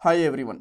Hi everyone.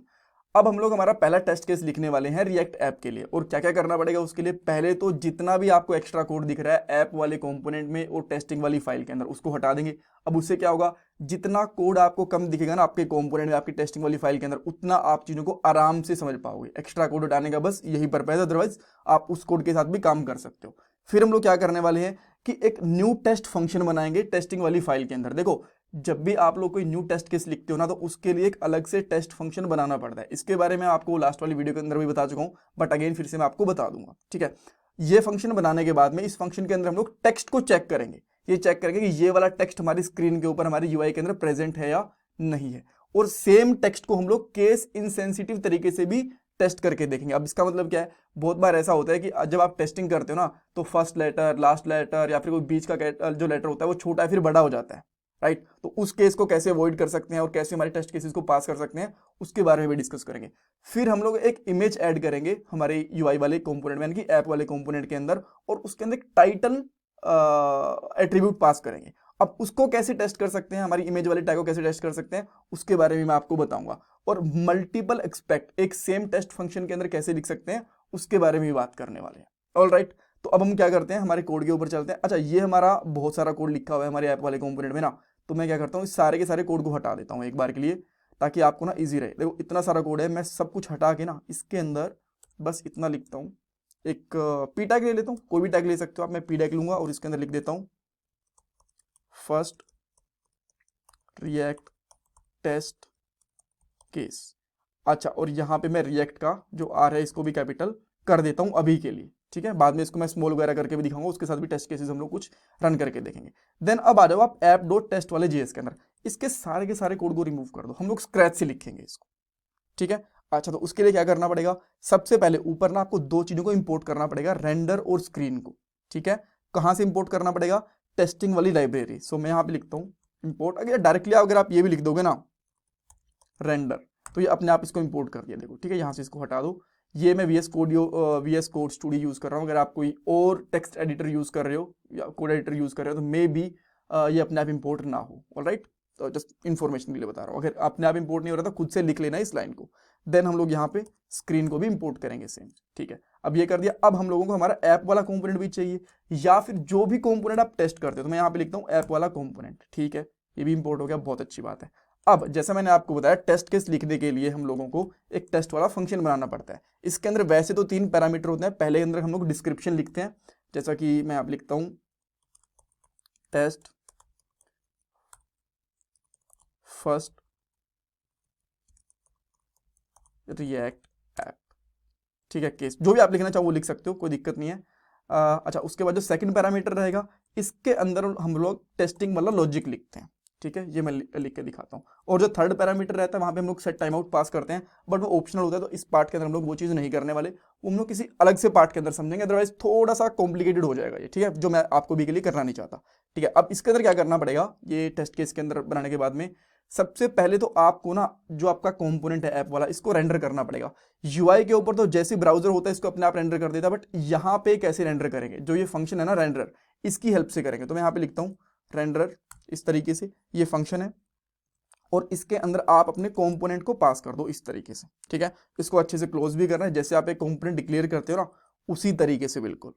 अब हम लोग हमारा पहला टेस्ट केस लिखने वाले हैं रिएक्ट ऐप के लिए। और क्या क्या करना पड़ेगा उसके लिए, पहले तो जितना भी आपको एक्स्ट्रा कोड दिख रहा है ऐप वाले कंपोनेंट में और टेस्टिंग वाली फाइल के अंदर, उसको हटा देंगे। अब उससे क्या होगा, जितना कोड आपको कम दिखेगा ना आपके कंपोनेंट में, आपकी टेस्टिंग वाली फाइल के अंदर, उतना आप चीज़ों को आराम से समझ पाओगे। एक्स्ट्रा कोड हटाने का बस यही पर्पज है, अदरवाइज आप उस कोड के साथ भी काम कर सकते हो। फिर हम लोग क्या करने वाले हैं कि एक न्यू टेस्ट फंक्शन बनाएंगे टेस्टिंग वाली फाइल के अंदर। देखो, जब भी आप लोग कोई न्यू टेस्ट केस लिखते हो ना, तो उसके लिए एक अलग से टेस्ट फंक्शन बनाना पड़ता है। इसके बारे में आपको लास्ट वाली वीडियो के अंदर भी बता चुका हूं, बट अगेन फिर से मैं आपको बता दूंगा। ठीक है, ये फंक्शन बनाने के बाद में इस फंक्शन के अंदर हम लोग टेक्स्ट को चेक करेंगे। ये चेक करेंगे कि ये वाला टेक्स्ट हमारी स्क्रीन के ऊपर हमारी यूआई के अंदर प्रेजेंट है या नहीं है। और सेम टेक्स्ट को हम लोग केस इनसेंसिटिव तरीके से भी टेस्ट करके देखेंगे। अब इसका मतलब क्या है, बहुत बार ऐसा होता है कि जब आप टेस्टिंग करते हो ना, तो फर्स्ट लेटर, लास्ट लेटर या फिर कोई बीच का जो लेटर होता है वो छोटा है फिर बड़ा हो जाता है, राइट। तो उस केस को कैसे अवॉइड कर सकते हैं और कैसे हमारे टेस्ट केसेस को पास कर सकते हैं, उसके बारे में भी डिस्कस करेंगे। फिर हम लोग एक इमेज ऐड करेंगे हमारे यूआई वाले कंपोनेंट में, यानी कि ऐप वाले कंपोनेंट के अंदर, और उसके अंदर टाइटल एट्रीब्यूट पास करेंगे। अब उसको कैसे टेस्ट कर सकते हैं, हमारी इमेज वाले टैग को कैसे टेस्ट कर सकते हैं, उसके बारे में मैं आपको बताऊंगा। और मल्टीपल एक्सपेक्ट एक सेम टेस्ट फंक्शन के अंदर कैसे लिख सकते हैं, उसके बारे में भी बात करने वाले हैं। ऑल राइट, तो अब हम क्या करते हैं, हमारे कोड के ऊपर चलते हैं। अच्छा, ये हमारा बहुत सारा कोड लिखा हुआ है हमारे ऐप वाले कंपोनेंट में ना, तो मैं क्या करता हूँ, इस सारे के सारे कोड को हटा देता हूँ एक बार के लिए, ताकि आपको ना इजी रहे। देखो, इतना सारा कोड है, मैं सब कुछ हटा के ना इसके अंदर बस इतना लिखता हूँ। एक पी टैग ले लेता हूँ, कोई भी टैग ले सकते हो आप, मैं पी टैग लूंगा और इसके अंदर लिख देता हूँ फर्स्ट रिएक्ट टेस्ट केस। अच्छा, और यहाँ पे मैं रिएक्ट का जो आर है इसको भी कैपिटल कर देता हूँ अभी के लिए। ठीक है, बाद में इसको मैं स्मॉल वगैरह करके भी दिखाऊंगा, उसके साथ भी टेस्ट केसेस हम लोग कुछ रन करके देखेंगे। देन अब आ जाओ आप ऐप डॉट टेस्ट वाले जेएस के अंदर, इसके सारे के सारे कोड को रिमूव कर दो, हम लोग स्क्रैच से लिखेंगे इसको। ठीक है, अच्छा, तो उसके लिए क्या करना पड़ेगा, सबसे पहले ऊपर ना आपको दो चीजों को इंपोर्ट करना पड़ेगा, रेंडर और स्क्रीन को। ठीक है, कहां से इंपोर्ट करना पड़ेगा, टेस्टिंग वाली लाइब्रेरी। सो मैं यहां पे लिखता हूं इंपोर्ट। अगर डायरेक्टली अगर आप ये भी लिख दोगे ना रेंडर, तो ये अपने आप इसको इंपोर्ट कर दिया। देखो, ठीक है, यहां से इसको हटा दो। ये मैं VS कोड स्टूडियो यूज कर रहा हूँ। अगर आप कोई और टेक्स्ट एडिटर यूज कर रहे हो या कोड एडिटर यूज कर रहे हो, तो मे बी ये अपने आप इंपोर्ट ना हो। ऑलराइट, तो जस्ट इन्फॉर्मेशन के लिए बता रहा हूँ, अगर अपने आप इंपोर्ट नहीं हो रहा था खुद से लिख लेना इस लाइन को। देन हम लोग यहाँ पे स्क्रीन को भी इंपोर्ट करेंगे सेम। ठीक है, अब ये कर दिया। अब हम लोगों को हमारा ऐप वाला कंपोनेंट भी चाहिए, या फिर जो भी कंपोनेंट आप टेस्ट करते हो, तो मैं यहाँ पे लिखता हूँ ऐप वाला कंपोनेंट। ठीक है, ये भी इंपोर्ट हो गया, बहुत अच्छी बात है। अब जैसा मैंने आपको बताया, टेस्ट केस लिखने के लिए हम लोगों को एक टेस्ट वाला फंक्शन बनाना पड़ता है। इसके अंदर वैसे तो 3 पैरामीटर होते हैं। पहले के अंदर हम लोग डिस्क्रिप्शन लिखते हैं, जैसा कि मैं आप लिखता हूं टेस्ट फर्स्ट रिएक्ट ऐप। ठीक है, केस जो भी आप लिखना चाहो वो लिख सकते हो, कोई दिक्कत नहीं है। अच्छा, उसके बाद जो सेकंड पैरामीटर रहेगा, इसके अंदर हम लोग टेस्टिंग वाला लॉजिक लिखते हैं। ठीक है, ये मैं लिख के दिखाता हूँ। और जो थर्ड पैरामीटर रहता है, वहां पे हम लोग सेट टाइम आउट पास करते हैं, बट वो ऑप्शनल होता है, तो इस पार्ट के अंदर हम लोग वो चीज़ नहीं करने वाले, वो हम लोग किसी अलग से पार्ट के अंदर समझेंगे, अदरवाइज थोड़ा सा कॉम्प्लिकेटेड हो जाएगा ये। ठीक है, जो मैं आपको भी के लिए करना नहीं चाहता। ठीक है, अब इसके अंदर क्या करना पड़ेगा, ये टेस्ट केस के अंदर बनाने के बाद में सबसे पहले तो आपको ना जो आपका कंपोनेंट है ऐप वाला, इसको रेंडर करना पड़ेगा। यूआई के ऊपर तो जैसे ब्राउजर होता है इसको अपने आप रेंडर कर देता है, बट यहाँ पे कैसे रेंडर करेंगे, जो ये फंक्शन है ना रेंडर, इसकी हेल्प से करेंगे। तो मैं यहाँ पे लिखता हूँ रेंडर, इस तरीके से ये फंक्शन है, और इसके अंदर आप अपने कंपोनेंट को पास कर दो इस तरीके से। ठीक है, इसको अच्छे से क्लोज भी करना है, जैसे आप एक कंपोनेंट डिक्लेयर करते हो ना, उसी तरीके से बिल्कुल।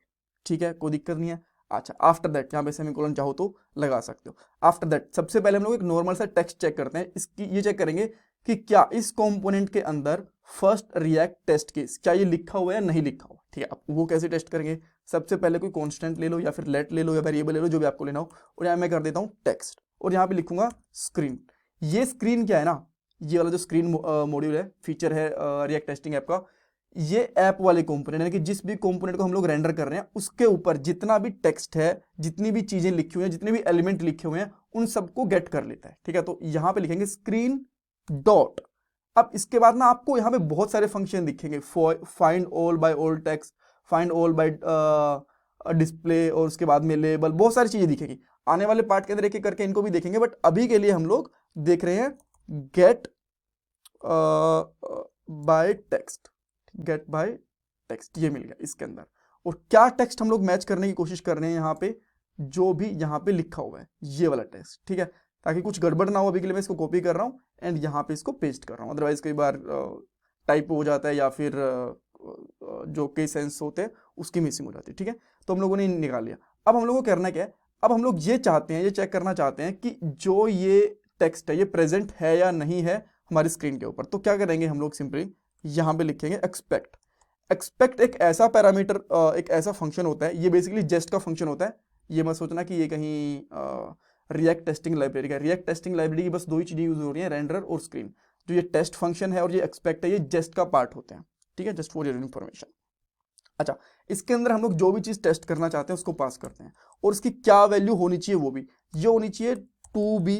ठीक है, कोई दिक्कत नहीं है। अच्छा, आफ्टर दैट यहाँ पे सेमीकोलन चाहो तो लगा सकते हो। आफ्टर दैट सबसे पहले हम लोग एक नॉर्मल सा टेक्स्ट चेक करते हैं। इसकी ये चेक करेंगे कि क्या इस कंपोनेंट के अंदर फर्स्ट रिएक्ट टेस्ट केस क्या ये लिखा हुआ है या नहीं लिखा हुआ। ठीक है, अब वो कैसे टेस्ट करेंगे, सबसे पहले कोई कांस्टेंट ले लो या फिर लेट ले लो या वेरिएबल ले लो, जो भी आपको लेना हो। और यहाँ मैं कर देता हूँ टेक्स्ट, और यहाँ पे लिखूंगा स्क्रीन। ये स्क्रीन क्या है ना, ये वाला जो स्क्रीन मॉड्यूल है, फीचर है रिएक्ट टेस्टिंग ऐप का, ये ऐप वाले कंपोनेंट, यानी कि जिस भी कंपोनेंट को हम लोग रेंडर कर रहे हैं उसके ऊपर जितना भी टेक्स्ट है, जितनी भी चीजें लिखी हुई हैं, जितने भी एलिमेंट लिखे हुए हैं, उन सबको गेट कर लेता है। ठीक है, तो यहां पे लिखेंगे स्क्रीन डॉट। अब इसके बाद ना आपको यहाँ पे बहुत सारे फंक्शन दिखेंगे, find all by all text, find all by display, और उसके बाद में लेबल, बहुत सारी चीजें दिखेगी। आने वाले पार्ट के अंदर एक एक करके इनको भी देखेंगे, बट अभी के लिए हम लोग देख रहे हैं get by text. Get by text ये मिल गया इसके अंदर। और क्या टेक्स्ट हम लोग मैच करने की कोशिश कर रहे हैं, यहाँ पे जो भी यहाँ पे लिखा हुआ है ये वाला टेक्स्ट। ठीक है, ताकि कुछ गड़बड़ ना हो। अभी के लिए मैं इसको कॉपी कर रहा हूँ एंड यहाँ पे इसको पेस्ट कर रहा हूँ, अदरवाइज कई बार टाइप हो जाता है या फिर जो कई सेंस होते हैं उसकी मिसिंग हो जाती है। ठीक है, तो हम लोगों ने निकाल लिया। अब हम लोगों को करना क्या है, अब हम लोग ये चाहते हैं, ये चेक करना चाहते हैं कि जो ये टेक्स्ट है ये प्रेजेंट है या नहीं है हमारी स्क्रीन के ऊपर। तो क्या करेंगे हम लोग, सिंपली यहाँ पे लिखेंगे एक्सपेक्ट। एक्सपेक्ट एक ऐसा पैरामीटर, एक ऐसा फंक्शन होता है, ये बेसिकली जेस्ट का फंक्शन होता है। ये मत सोचना कि ये कहीं रिएक्ट टेस्टिंग लाइब्रेरी का। रिएक्ट टेस्टिंग लाइब्रेरी की बस दो ही चीजें यूज हो रही है, रेंडर और स्क्रीन। जो ये टेस्ट फंक्शन है और ये एक्सपेक्ट है, ये जेस्ट का पार्ट होते हैं। ठीक है, जस्ट फॉर योर इन्फॉर्मेशन। अच्छा, इसके अंदर हम लोग जो भी चीज टेस्ट करना चाहते हैं उसको पास करते हैं, और इसकी क्या वैल्यू होनी चाहिए वो भी, ये होनी चाहिए to be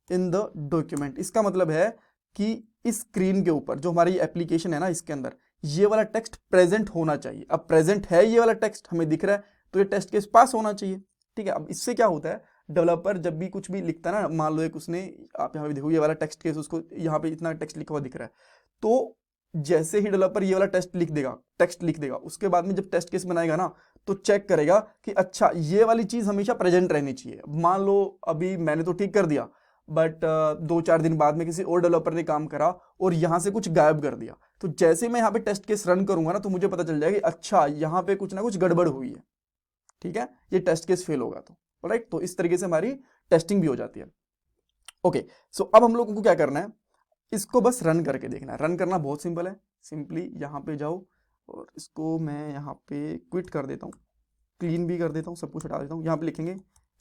in the document. इसका मतलब है कि इस स्क्रीन के ऊपर जो हमारी एप्लीकेशन है ना, इसके अंदर ये वाला टेक्स्ट प्रेजेंट होना चाहिए। अब प्रेजेंट है ये वाला टेक्स्ट, हमें दिख रहा है, तो ये टेस्ट केस पास होना चाहिए। ठीक है, अब इससे क्या होता है, डेवलपर जब भी कुछ भी लिखता है ना, मान लो एक उसने, आप यहाँ पे देखो ये वाला टेक्स्ट केस, उसको यहाँ पे इतना टेक्स्ट लिखा हुआ दिख रहा है, तो जैसे ही डेवलपर ये वाला टेक्स्ट लिख देगा, उसके बाद में जब टेस्ट केस बनाएगा ना, तो चेक करेगा कि अच्छा ये वाली चीज हमेशा प्रेजेंट रहनी चाहिए। मान लो अभी मैंने तो ठीक कर दिया, बट 2-4 दिन बाद में किसी और डेवलपर ने काम करा और यहां से कुछ गायब कर दिया, तो जैसे मैं यहाँ पे टेस्ट केस रन करूंगा ना, तो मुझे पता चल जाएगा कि अच्छा यहाँ पे कुछ ना कुछ गड़बड़ हुई है। ठीक है, ये टेस्ट केस फेल होगा तो राइट। तो इस तरीके से हमारी टेस्टिंग भी हो जाती है। ओके, सो अब हम लोगों को क्या करना है, इसको बस रन करके देखना है। रन करना बहुत सिंपल है, सिंपली यहाँ पे जाओ और इसको मैं यहाँ पे क्विट कर देता हूँ, क्लीन भी कर देता हूँ, सब कुछ हटा देता हूँ। यहाँ पे लिखेंगे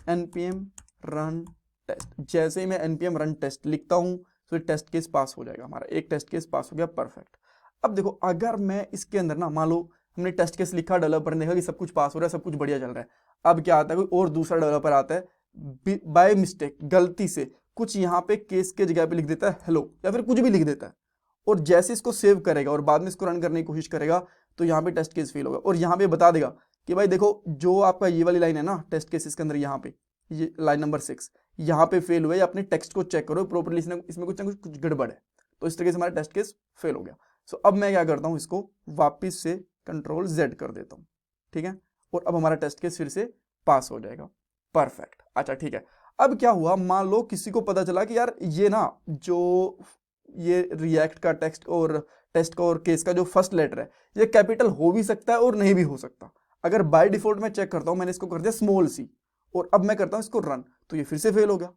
npm run टेस्ट। जैसे ही मैं npm run टेस्ट लिखता हूँ तो ये टेस्ट केस पास हो जाएगा, हमारा एक टेस्ट केस पास हो गया, परफेक्ट। अब देखो, अगर मैं इसके अंदर ना, मान लो हमने टेस्ट केस लिखा, डेवलपर ने देखा कि सब कुछ पास हो रहा है, सब कुछ बढ़िया चल रहा है। अब क्या आता है, कोई और दूसरा डेवलपर आता है, बाय मिस्टेक गलती से कुछ यहाँ पे केस के जगह पे लिख देता है हेलो, या फिर कुछ भी लिख देता है, और जैसे इसको सेव करेगा और बाद में इसको रन करने की कोशिश करेगा, तो यहाँ पे टेस्ट केस फेल होगा। और यहाँ पे बता देगा कि भाई देखो, जो आपका ये वाली लाइन है ना टेस्ट केस के अंदर, यहाँ पे ये लाइन नंबर 6 यहाँ पे फेल हुआ है, अपने टेक्स्ट को चेक करो प्रॉपर्ली, इसमें कुछ ना कुछ गड़बड़ है। तो इस तरीके से हमारा टेस्ट केस फेल हो गया। सो अब मैं क्या करता हूँ, इसको वापिस से Ctrl+Z कर देता हूँ। ठीक है, और अब हमारा टेस्ट केस फिर से पास हो जाएगा, परफेक्ट। अच्छा ठीक है, अब क्या हुआ, मान लो किसी को पता चला कि यार ये ना, जो ये रिएक्ट का टेक्स्ट और टेस्ट का और केस का जो फर्स्ट लेटर है, ये कैपिटल हो भी सकता है और नहीं भी हो सकता। अगर बाय डिफॉल्ट मैं चेक करता हूं, मैंने इसको कर दिया स्मॉल सी, और अब मैं करता हूं इसको रन, तो ये फिर से फेल हो गया,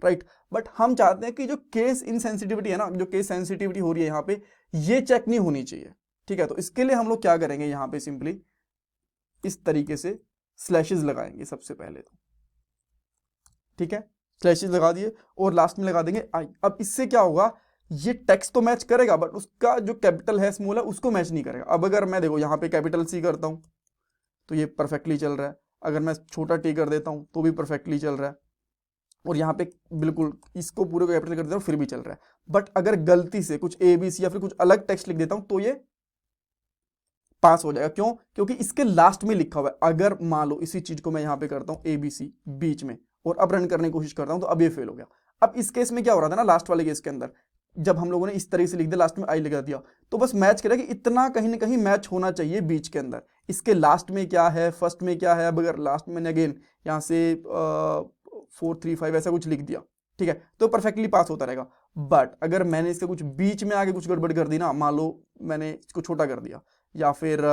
राइट। बट हम चाहते हैं कि जो केस इनसेंसिटिविटी है ना, जो केस सेंसिटिविटी हो रही है यहाँ पे, ये चेक नहीं होनी चाहिए। ठीक है, तो इसके लिए हम लोग क्या करेंगे, यहाँ पे सिंपली इस तरीके से स्लैशेस लगाएंगे सबसे पहले तो। ठीक है, स्लैशेस लगा दिए और लास्ट में लगा देंगे आई। अब इससे क्या होगा, ये टेक्स्ट तो मैच करेगा, बट उसका जो कैपिटल है स्मॉल है उसको मैच नहीं करेगा। अब अगर मैं देखो यहाँ पे कैपिटल सी करता हूँ तो ये परफेक्टली चल रहा है, अगर मैं छोटा टी कर देता हूँ तो भी परफेक्टली चल रहा है, और यहाँ पे बिल्कुल इसको पूरे को कैपिटल कर देता हूँ फिर भी चल रहा है। बट अगर गलती से कुछ ABC या फिर कुछ अलग टेक्स्ट लिख देता हूँ तो ये पास हो जाएगा। क्यों? क्योंकि इसके लास्ट में लिखा हुआ है। अगर मान लो इसी चीज को मैं यहाँ पे करता हूँ ABC बीच में और अब रन करने की कोशिश करता हूँ, तो अब ये फेल हो गया। अब इस केस में क्या हो रहा था ना, लास्ट वाले केस के अंदर जब हम लोगों ने इस तरीके से लिख दिया, लास्ट में आई लगा दिया, तो बस मैच करेगा कि इतना कहीं ना कहीं मैच होना चाहिए बीच के अंदर, इसके लास्ट में क्या है, फर्स्ट में क्या है। अब अगर लास्ट में अगेन यहाँ से 4-3-5 ऐसा कुछ लिख दिया, ठीक है, तो परफेक्टली पास होता रहेगा। बट अगर मैंने इसके कुछ बीच में आगे कुछ गड़बड़ कर दी ना, मान लो मैंने इसको छोटा कर दिया, या फिर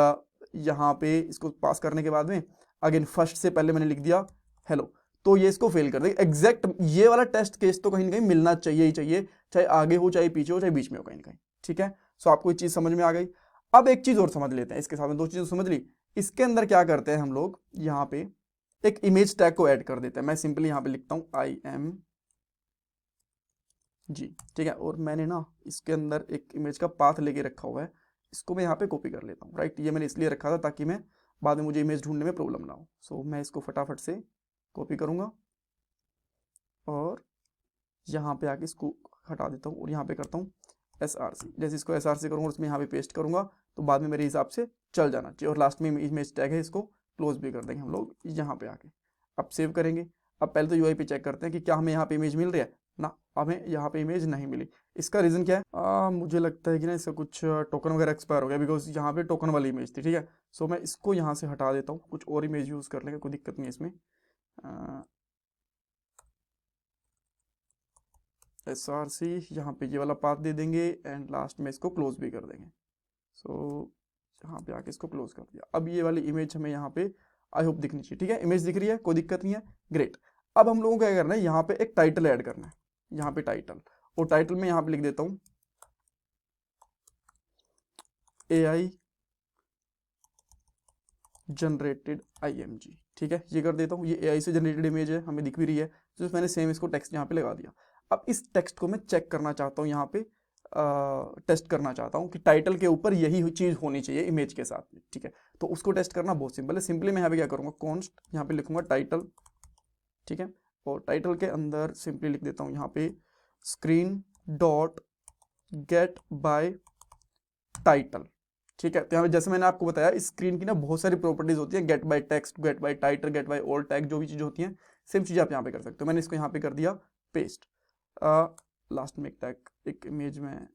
यहाँ पे इसको पास करने के बाद में अगेन फर्स्ट से पहले मैंने लिख दिया हेलो, तो ये इसको फेल कर देगा। एग्जैक्ट ये वाला टेस्ट केस तो कहीं ना कहीं मिलना चाहिए ही चाहिए, चाहे आगे हो, चाहे पीछे हो, चाहे बीच में हो, कहीं ना कहीं। ठीक है, सो आपको ये चीज समझ में आ गई। अब एक चीज और समझ लेते हैं, इसके साथ में दो चीजें समझ ली। इसके अंदर क्या करते हैं हम लोग, यहाँ पे एक इमेज टैग को ऐड कर देते हैं। मैं सिंपली यहाँ पे लिखता हूँ IMG, ठीक है, और मैंने ना इसके अंदर एक इमेज का पाथ लेके रखा हुआ है, इसको मैं यहाँ पे कॉपी कर लेता हूँ, राइट। ये मैंने इसलिए रखा था ताकि मैं बाद में मुझे इमेज ढूंढने में प्रॉब्लम ना हो। सो मैं इसको फटाफट से कॉपी करूँगा और यहाँ पे आके इसको हटा देता हूँ और यहाँ पे करता हूँ SRC। जैसे इसको SRC करूँगा और उसमें यहाँ पे पेस्ट करूँगा, तो बाद में मेरे हिसाब से चल जाना चाहिए। और लास्ट में इमेज टैग है, इसको क्लोज भी कर देंगे हम लोग यहाँ पे आके। अब सेव करेंगे। अब पहले तो UI पे चेक करते हैं कि क्या हमें यहाँ पे इमेज मिल रही है ना। हमें यहाँ पे इमेज नहीं मिली। इसका रीज़न क्या है, मुझे लगता है कि ना इसका कुछ टोकन वगैरह एक्सपायर हो गया, बिकॉज यहाँ पे टोकन वाली इमेज थी। ठीक है, सो मैं इसको यहाँ से हटा देता हूँ, कुछ और इमेज यूज़ कर लेंगे, कोई दिक्कत नहीं है इसमें। src, यहाँ पे ये वाला पाथ दे देंगे एंड लास्ट में इसको क्लोज भी कर देंगे। सो यहाँ पे आके इसको क्लोज कर दिया। अब ये वाली इमेज हमें यहाँ पे आई होप दिखनी चाहिए। ठीक है, इमेज दिख रही है, कोई दिक्कत नहीं है, ग्रेट। अब हम लोगों को क्या करना है, यहाँ पे एक टाइटल ऐड करना है, यहाँ पे टाइटल, और टाइटल में यहाँ पे लिख देता हूँ AI जनरेटेड IMG। ठीक है, ये कर देता हूँ, ये AI से जनरेटेड इमेज है, हमें दिख भी रही है, तो मैंने सेम इसको टेक्स्ट यहाँ पे लगा दिया। अब इस टेक्स्ट को मैं चेक करना चाहता हूँ, यहाँ पे टेस्ट करना चाहता हूँ कि टाइटल के ऊपर यही चीज़ होनी चाहिए इमेज के साथ में। ठीक है, तो उसको टेस्ट करना बहुत सिंपल है। सिंपली मैं यहाँ पे क्या करूँगा, कॉन्स्ट यहाँ पे लिखूंगा टाइटल। ठीक है, और टाइटल के अंदर सिंपली लिख देता हूँ यहाँ पे screen dot get by title. ठीक है, तो यहाँ पे जैसे मैंने आपको बताया, इस स्क्रीन की ना बहुत सारी प्रॉपर्टीज होती है, get by text, get by title, get by all tag, जो भी चीज़ होती हैं सेम चीज़ आप यहाँ पे कर सकते हो। मैंने इसको यहाँ पे कर दिया पेस्ट। लास्ट में एक टैग, एक इमेज में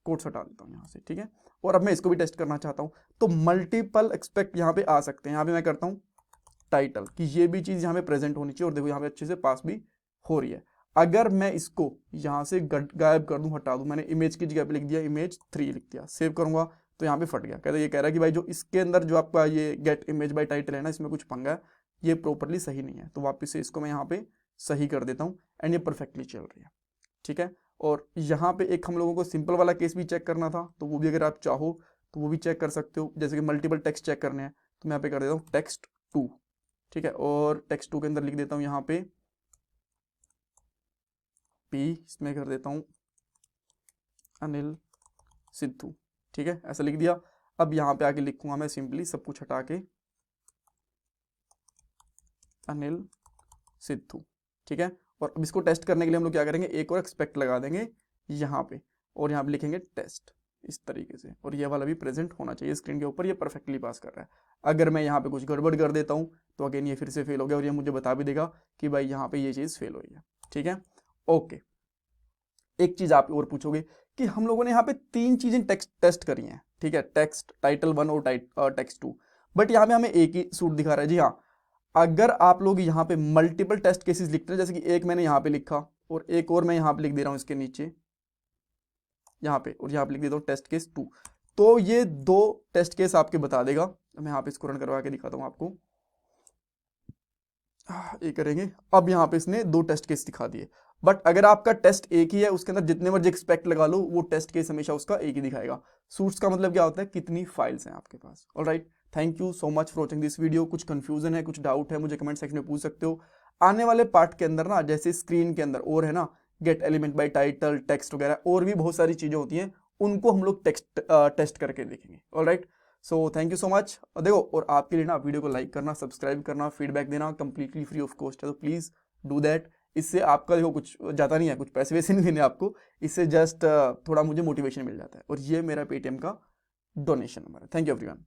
कोट्स हटा देता हूँ यहाँ से। ठीक है, और अब मैं इसको भी टेस्ट करना चाहता हूँ, तो मल्टीपल एक्सपेक्ट यहाँ पे आ सकते हैं। यहाँ पे मैं करता हूँ टाइटल कि ये भी चीज़ यहाँ पे प्रेजेंट होनी चाहिए, और देखो यहाँ पे अच्छे से पास भी हो रही है। अगर मैं इसको यहाँ से गायब कर दूँ, हटा दूँ, मैंने इमेज की जगह पे लिख दिया इमेज 3 लिख दिया, सेव करूँगा तो यहाँ पे फट गया। कहते ये कह रहा है कि भाई जो इसके अंदर जो आपका ये गेट इमेज बाय टाइटल है ना, इसमें कुछ पंगा है, ये प्रॉपरली सही नहीं है। तो वापस से इसको मैं यहाँ पे सही कर देता हूँ एंड ये परफेक्टली चल रही है। ठीक है, और यहाँ पे एक हम लोगों को सिंपल वाला केस भी चेक करना था, तो वो भी अगर आप चाहो तो वो भी चेक कर सकते हो। जैसे कि मल्टीपल टेक्स्ट चेक करने हैं, तो मैं यहाँ पे कर देता हूँ टेक्स्ट 2। ठीक है, और टेक्स्ट 2 के अंदर लिख देता हूँ यहाँ पे P, इसमें कर देता हूँ अनिल सिद्धू। ठीक है, ऐसा लिख दिया। अब यहाँ पे आके लिखूंगा मैं सिंपली सब कुछ हटा के अनिल सिद्धू। ठीक है, और अब इसको टेस्ट करने के लिए हम लोग क्या करेंगे, एक और एक्सपेक्ट लगा देंगे यहाँ पे, और यहाँ पे लिखेंगे टेस्ट इस तरीके से, और ये वाला भी प्रेजेंट होना चाहिए स्क्रीन के ऊपर, ये परफेक्टली पास कर रहा है। अगर मैं यहाँ पे कुछ गड़बड़ कर देता हूँ तो अगेन ये फिर से फेल हो गया, और ये मुझे बता भी देगा कि भाई यहाँ पे ये चीज़ फेल हुई है। ठीक है, ओके। एक चीज़ आप और पूछोगे कि हम लोगों ने यहाँ पे 3 चीज़ें टेस्ट करी हैं। ठीक है, टेक्स्ट टाइटल 1 और टेक्स्ट 2, बट यहाँ पे हमें एक ही सूट दिखा रहा है। जी हाँ, अगर आप लोग यहाँ पे मल्टीपल टेस्ट केसेस लिखते हैं, जैसे कि एक मैंने यहाँ पे लिखा और एक और मैं यहाँ पे लिख दे रहा हूँ इसके नीचे यहाँ पे, और यहाँ पे लिख देता हूँ टेस्ट केस 2, तो ये 2 टेस्ट केस आपके बता देगा। मैं यहाँ पे इसको रन करवा के दिखाता हूँ आपको। ये करेंगे, अब यहाँ पे इसने 2 टेस्ट केस दिखा दिए, बट अगर आपका टेस्ट एक ही है, उसके अंदर जितने मर्जी एक्सपेक्ट लगा लो, वो टेस्ट केस हमेशा उसका एक ही दिखाएगा। सूट्स का मतलब क्या होता है, कितनी फाइल्स हैं आपके पास। Alright, thank you so much for watching this video. कुछ कंफ्यूजन है, कुछ डाउट है, मुझे कमेंट सेक्शन में पूछ सकते हो। आने वाले पार्ट के अंदर ना, जैसे स्क्रीन के अंदर और है ना, gate element by title, text वगैरह, और भी बहुत सारी चीजें होती हैं, उनको हम लोग टेस्ट करके देखेंगे। Alright, so thank you so much. देखो, और आपके लिए ना वीडियो को लाइक करना, सब्सक्राइब करना, फीडबैक देना कंप्लीटली फ्री ऑफ कॉस्ट है, तो प्लीज़ डू दैट। इससे आपका देखो कुछ जाता नहीं है, कुछ पैसे वैसे नहीं देने आपको, इससे जस्ट थोड़ा मुझे मोटिवेशन मिल जाता है, और ये मेरा पेटीएम का डोनेशन नंबर है। Thank you everyone.